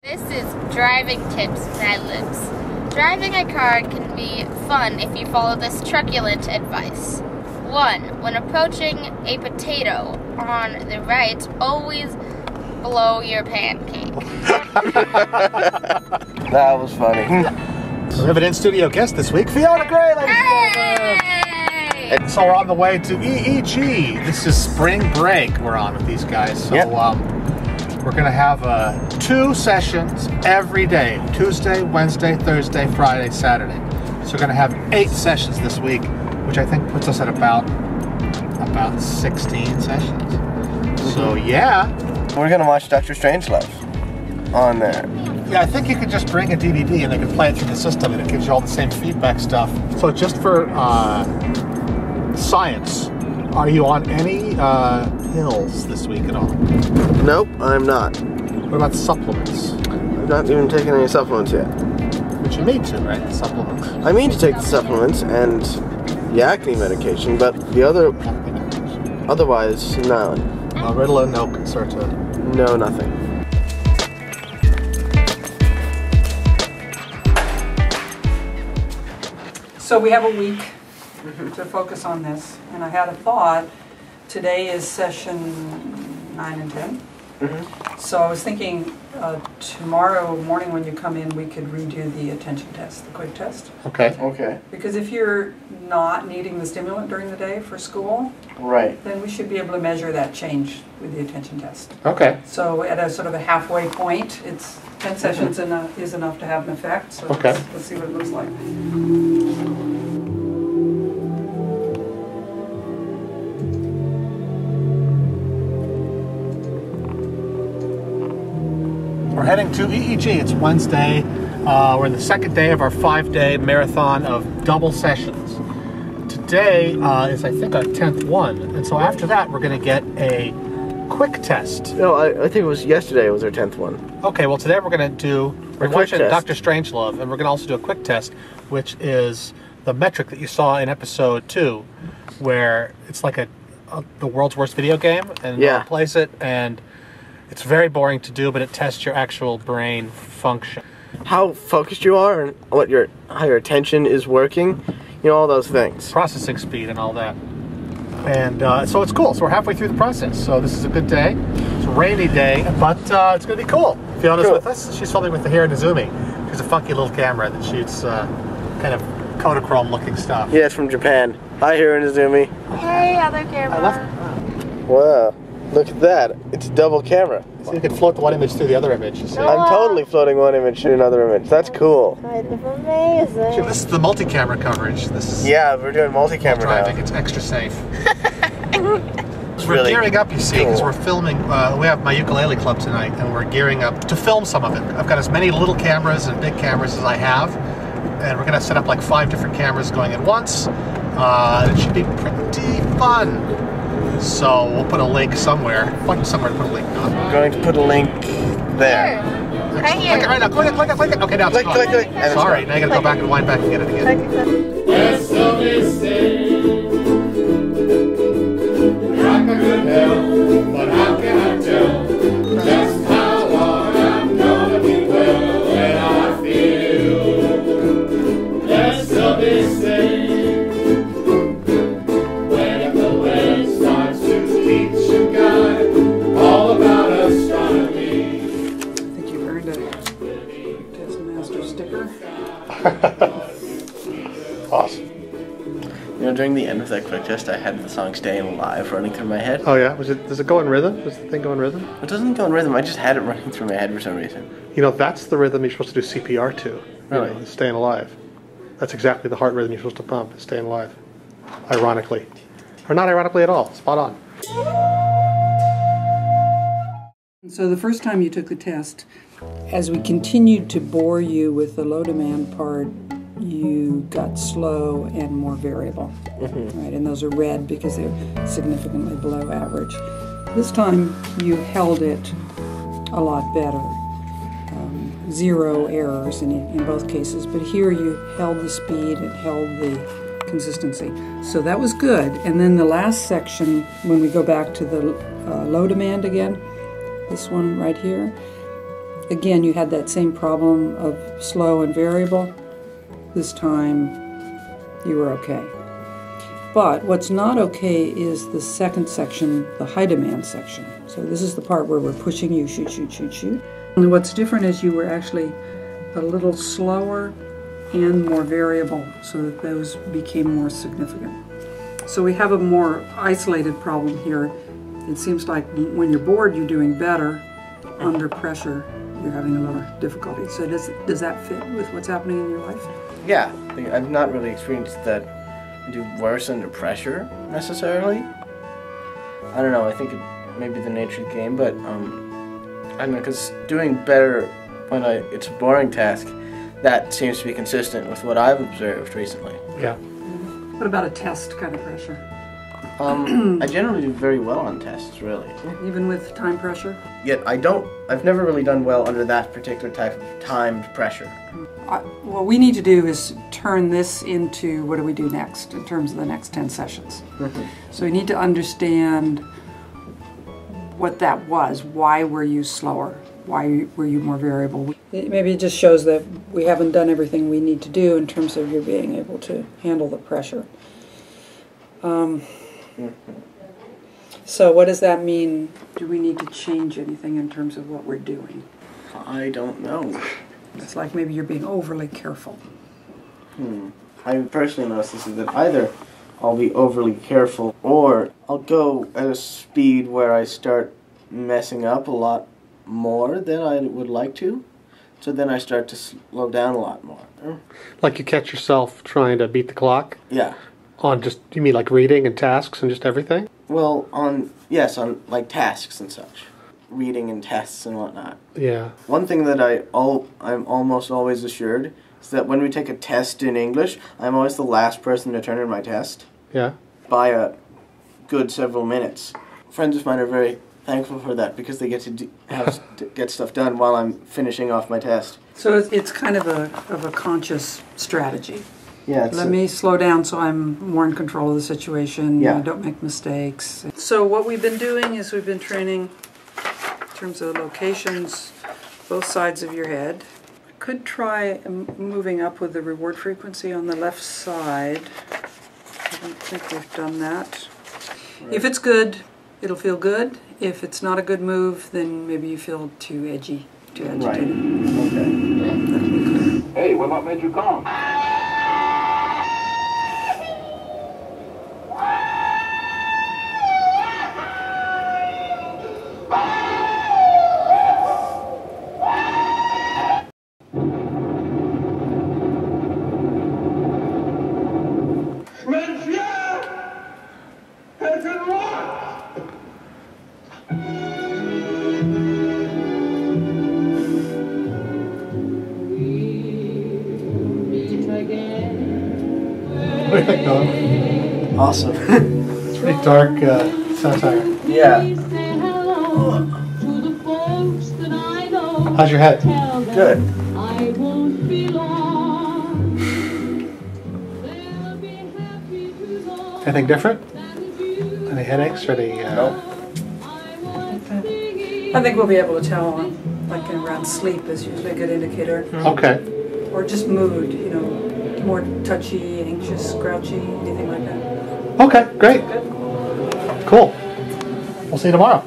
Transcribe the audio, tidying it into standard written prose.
This is Driving Tips, Mad Libs. Driving a car can be fun if you follow this truculent advice. 1. When approaching a potato on the right, always blow your pancake. That was funny. We have an in-studio guest this week, Fiona Gray, ladies and gentlemen. So we're on the way to EEG. This is spring break we're on with these guys. So we're going to have 2 sessions every day. Tuesday, Wednesday, Thursday, Friday, Saturday. So we're going to have 8 sessions this week, which I think puts us at about 16 sessions. So yeah. We're going to watch Dr. Strangelove on there. Yeah, I think you could just bring a DVD and they can play it through the system and it gives you all the same feedback stuff. So just for science, are you on any pills this week at all? Nope, I'm not. What about supplements? I've not even taken any supplements yet. But you need to, right? Supplements. I mean to take the supplements and the acne medication, but the otherwise, no. Ritalin, no Concerta. No, nothing. So we have a week to focus on this, and I had a thought. Today is session 9 and 10. So I was thinking tomorrow morning when you come in, we could redo the attention test, the Quik Test. Okay. Okay. Because if you're not needing the stimulant during the day for school, right, then we should be able to measure that change with the attention test. Okay. So at a sort of a halfway point, it's 10 sessions is enough to have an effect. So okay. Let's see what it looks like. We're heading to EEG. It's Wednesday. We're in the second day of our 5-day marathon of double sessions. Today is, I think, our 10th one. And so after that, we're going to get a Quik Test. No, I think it was yesterday. It was our 10th one. Okay, well today we're going to do, we're watching test. Dr. Strangelove, and we're going to also do a Quik Test, which is the metric that you saw in episode 2, where it's like the world's worst video game, and yeah, plays it, and it's very boring to do, but it tests your actual brain function. How focused you are, and how your attention is working, you know, all those things. Processing speed and all that. And so it's cool. So we're halfway through the process. So this is a good day. It's a rainy day, but it's going to be cool. Fiona's with us. She's filming with the Hironizumi. She's a funky little camera that shoots kind of Kodachrome looking stuff. Yeah, it's from Japan. Hi, Hironizumi. Hey, other camera. Wow. Look at that. It's a double camera. So you can float the one image through the other image. You see? I'm totally floating one image to another image. That's cool. Kind of amazing. This is the multi-camera coverage. This is we're doing multi-camera driving. now. It's extra safe. It's We're really gearing up, you see, because cool. we're filming. We have my ukulele club tonight, and we're gearing up to film some of it. I've got as many little cameras and big cameras as I have, and we're going to set up like 5 different cameras going at once. It should be pretty fun. So we'll put a link somewhere. Find somewhere to put a link on. I'm going to put a link there. Right here. Click it right now. Click it. Okay, now it's Click, gone. click, click. And Sorry, it's now you got to go back and wind back and get it again. Best of his day. Rock a good health, but how can I tell just how hard I'm gonna be well when I feel best of his day. When the way starts to teach a guy all about astronomy. I think you've earned a Quik Test Master sticker. Awesome. You know, during the end of that Quik Test, I had the song Staying Alive running through my head. Oh yeah? Does it go in rhythm? Does the thing go in rhythm? It doesn't go in rhythm, I just had it running through my head for some reason. You know, that's the rhythm you're supposed to do CPR to. Really? You know, staying alive. That's exactly the heart rhythm you're supposed to pump, is staying alive. Ironically. Or not ironically at all. Spot on. So the first time you took the test, as we continued to bore you with the low demand part, you got slow and more variable. Right, and those are red because they're significantly below average. This time you held it a lot better. 0 errors in both cases, but here you held the speed and held the consistency. So that was good. And then the last section, when we go back to the low demand again, this one right here, Again, you had that same problem of slow and variable. This time, you were okay. But what's not okay is the second section, the high demand section. So this is the part where we're pushing you, shoot, shoot, shoot, shoot. And what's different is you were actually a little slower and more variable, so that those became more significant. So we have a more isolated problem here. It seems like when you're bored, you're doing better. Under pressure, you're having a little difficulty. So does that fit with what's happening in your life? Yeah, I've not really experienced that I do worse under pressure, necessarily. I don't know, I think it may be the nature of the game, but, I don't know, because doing better when it's a boring task, that seems to be consistent with what I've observed recently. Yeah. What about a test kind of pressure? I generally do very well on tests, really. Even with time pressure? Yet I've never really done well under that particular type of timed pressure. What we need to do is turn this into, what do we do next in terms of the next 10 sessions? So we need to understand what that was. Why were you slower? Why were you more variable? Maybe it just shows that we haven't done everything we need to do in terms of you being able to handle the pressure. So what does that mean? Do we need to change anything in terms of what we're doing? I don't know. It's like maybe you're being overly careful. I personally notice this is that either I'll be overly careful or I'll go at a speed where I start messing up a lot more than I would like to. So then I start to slow down a lot more. Like you catch yourself trying to beat the clock? Yeah. On just, you mean like reading and tasks and just everything? Well, on like tasks and such. Reading and tests and whatnot. Yeah. One thing that I'm almost always assured is that when we take a test in English, I'm always the last person to turn in my test. Yeah. By a good several minutes. Friends of mine are very thankful for that because they get to get stuff done while I'm finishing off my test. So it's kind of a conscious strategy. Yeah. Let me slow down so I'm more in control of the situation. Yeah. I don't make mistakes. So what we've been doing is we've been training in terms of locations, both sides of your head. I could try moving up with the reward frequency on the left side. I don't think we've done that. Right. If it's good, it'll feel good. If it's not a good move, then maybe you feel too edgy, too agitated. Right. Okay. Hey, what made you come? What do you think, Noah? Awesome. It's pretty dark satire. Yeah. How's your head? Good. Anything different? Any headaches or any... Nope. I think we'll be able to tell like around sleep is usually a good indicator. Okay. Or just mood, you know, more touchy, anxious, grouchy, anything like that. Okay, great. Good. Cool. We'll see you tomorrow.